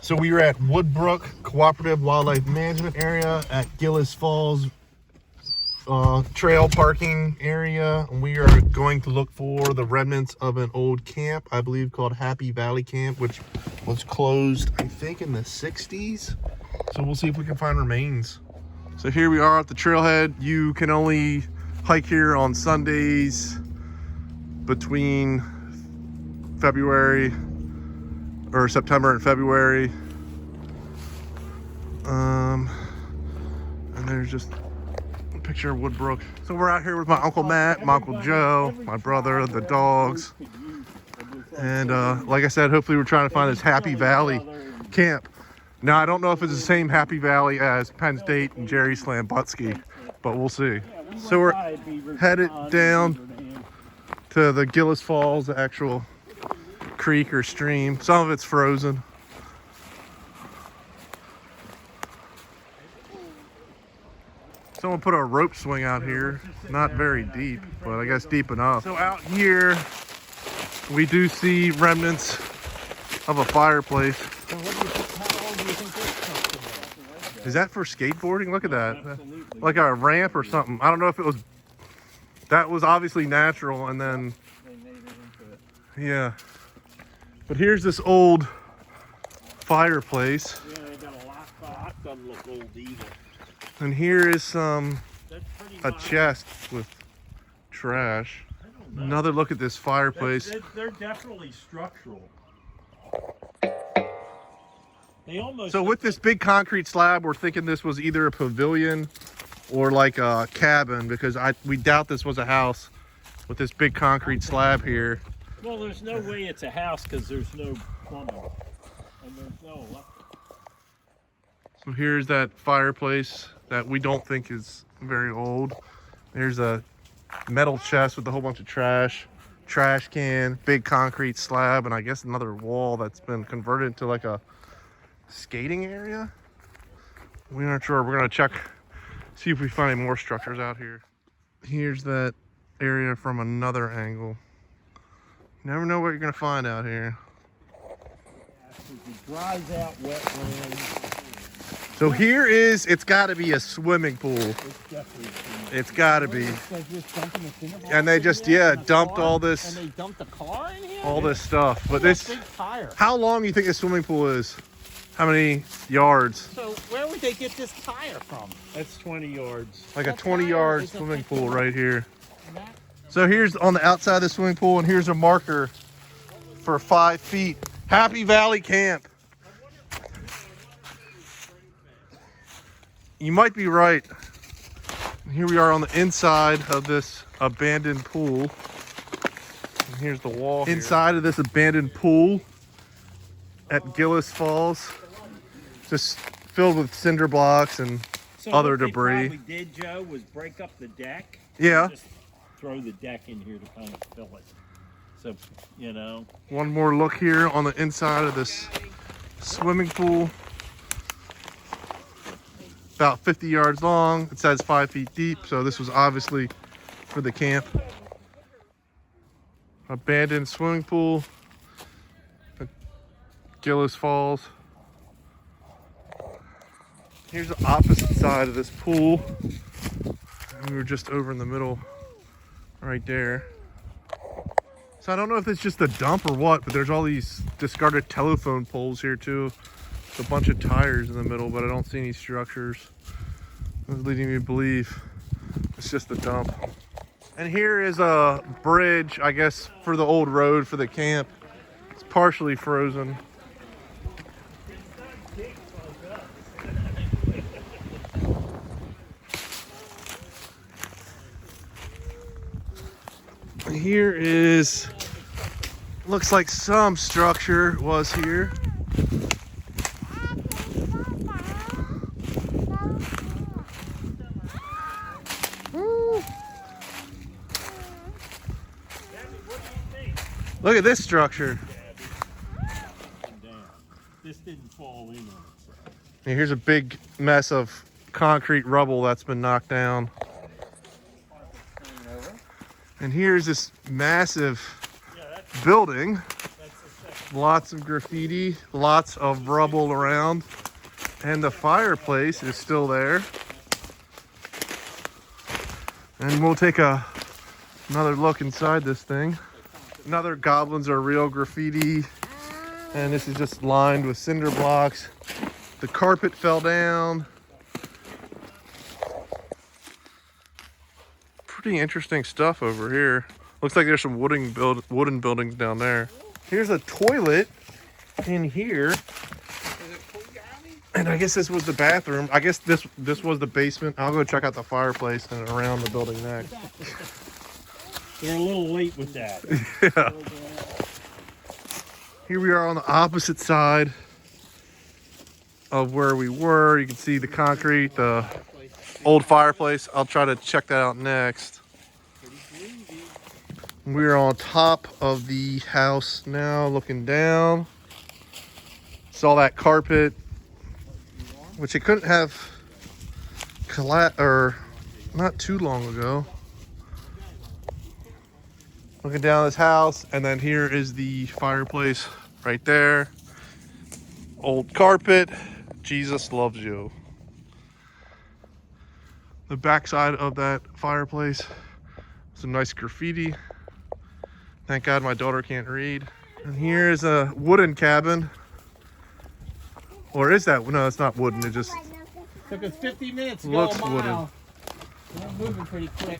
So we were at Woodbrook Cooperative Wildlife Management Area at Gillis Falls trail parking area. And we are going to look for the remnants of an old camp, I believe called Happy Valley Camp, which was closed, I think, in the 60s. So we'll see if we can find remains. So here we are at the trailhead. You can only hike here on Sundays between February or September and February. And there's just a picture of Woodbrook. So we're out here with my Uncle Matt, my Uncle Joe, my brother, the dogs. And like I said, hopefully we're trying to find this Happy Valley camp. Now, I don't know if it's the same Happy Valley as Penn State and Jerry Slambutsky, but we'll see. So we're headed down to the Gillis Falls, the actual creek or stream. Some of it's frozen. Someone put a rope swing out here. Not very deep, but I guess deep enough. So out here, we do see remnants of a fireplace. Is that for skateboarding? Look at that. Like a ramp or something. I don't know if it was, that was obviously natural and then, yeah. But here's this old fireplace. Yeah, they got a lock. Doesn't look old either. And here is a chest with trash. Another look at this fireplace. They're definitely structural. They almost. So with this big concrete slab, we're thinking this was either a pavilion or like a cabin, because we doubt this was a house with this big concrete slab here. Well, there's no way it's a house because there's no plumbing and there's no electric. So here's that fireplace that we don't think is very old. There's a metal chest with a whole bunch of trash can, big concrete slab, and I guess another wall that's been converted into like a skating area. We're not sure. We're gonna check, see if we find any more structures out here. Here's that area from another angle. You never know what you're gonna find out here. It dries out wetlands. So here is, it's gotta be a swimming pool. It's gotta be. And they just, dumped all this. And they dumped the car in here? All this stuff. But this, big tire. how long do you think this swimming pool is? How many yards? So where would they get this tire from? That's 20 yards. Like a 20-yard swimming pool right here. So here's on the outside of the swimming pool, and here's a marker for 5 feet. Happy Valley Camp. You might be right. Here we are on the inside of this abandoned pool. And here's the wall here. Inside of this abandoned pool at Gillis Falls. Just filled with cinder blocks and other debris. What they probably did, Joe, was break up the deck. Yeah. Just throw the deck in here to kind of fill it. So, you know. One more look here on the inside of this swimming pool. About 50 yards long. It says 5 feet deep, so this was obviously for the camp. Abandoned swimming pool at Gillis Falls. Here's the opposite side of this pool. We were just over in the middle right there. So I don't know if it's just a dump or what, but there's all these discarded telephone poles here too. A bunch of tires in the middle, but I don't see any structures. That's leading me to believe it's just a dump. And here is a bridge, I guess, for the old road for the camp. It's partially frozen. Here is, looks like some structure was here. Look at this structure. This didn't fall in on itself. Here's a big mess of concrete rubble that's been knocked down. And here's this massive building. That's the second Lots of graffiti, lots of rubble around, and the fireplace is still there. And we'll take another look inside this thing. Another goblins are real graffiti, and this is just lined with cinder blocks. The carpet fell down. Pretty interesting stuff over here. Looks like there's some wooden buildings down there. Here's a toilet in here. And I guess this was the bathroom. I guess this was the basement. I'll go check out the fireplace and around the building next. They're a little late with that. Yeah. Here we are on the opposite side of where we were. You can see the concrete, the old fireplace. I'll try to check that out next. We're on top of the house now, looking down. Saw that carpet, which it couldn't have not too long ago. Looking down this house, and then here is the fireplace right there. Old carpet. Jesus loves you. The backside of that fireplace, some nice graffiti. Thank God my daughter can't read. And here's a wooden cabin. Or is that? No, it's not wooden. It just took us 50 minutes to looks go a mile. wooden. We're moving pretty quick.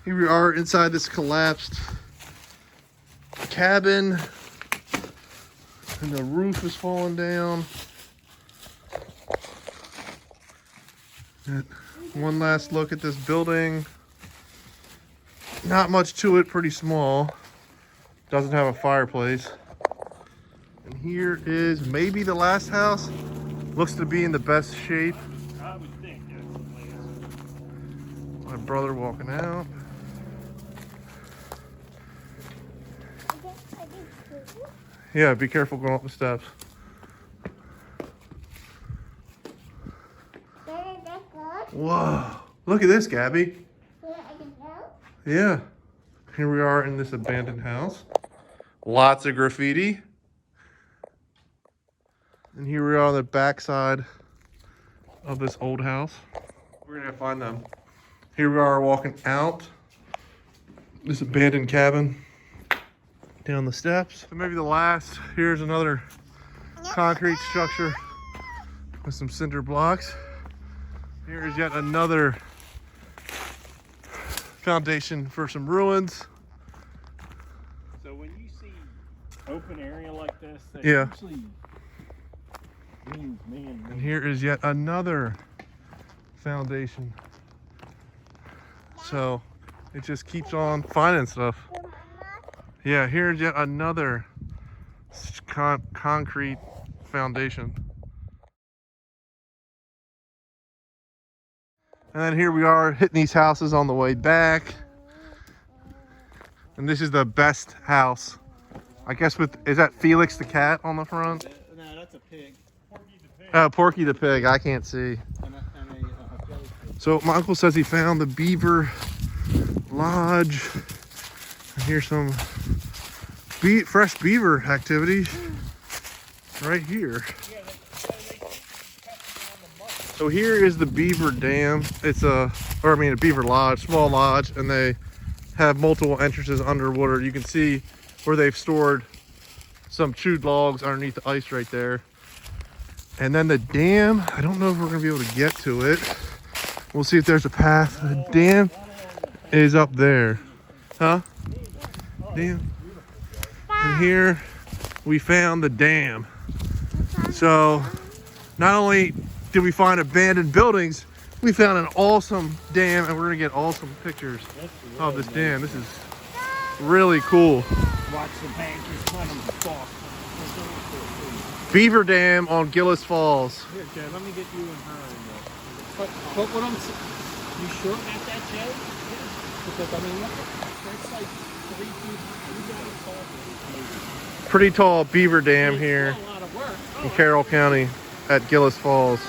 Here we are inside this collapsed cabin. And the roof is falling down. And one last look at this building. Not much to it, pretty small. Doesn't have a fireplace. And here is maybe the last house. Looks to be in the best shape. I would think that's the last. My brother walking out. Yeah, be careful going up the steps. Whoa, look at this, Gabby. Yeah, here we are in this abandoned house. Lots of graffiti. And here we are on the backside of this old house. We're gonna find them. Here we are walking out this abandoned cabin. Down the steps. So maybe the last. Here's another concrete structure with some cinder blocks. Here is yet another foundation for some ruins. So when you see open area like this, that Yeah. usually means man. And here is yet another foundation. So it just keeps on finding stuff. Yeah, here's yet another concrete foundation. And then here we are hitting these houses on the way back. And this is the best house. I guess is that Felix the cat on the front? No, that's a pig. Porky the pig, I can't see. So my uncle says he found the Beaver Lodge. And here's some fresh beaver activity right here. So here is the Beaver Dam. It's a Beaver Lodge, small lodge, and they have multiple entrances underwater. You can see where they've stored some chewed logs underneath the ice right there. And then the dam, I don't know if we're gonna be able to get to it. We'll see if there's a path. The dam is up there. Huh? Dam. And here we found the dam. So not only did we find abandoned buildings, we found an awesome dam, and we're gonna get awesome pictures of this dam. This is really cool. Watch the bankers put them to talk. Beaver Dam on Gillis Falls. Here, Jay, let me get you and her in there. But what I'm saying, you sure about that, Jay? Yeah. Because, I mean, look, there's like 3 feet. You got to solve it. Pretty tall Beaver Dam here A lot of work. in Carroll County at Gillis Falls.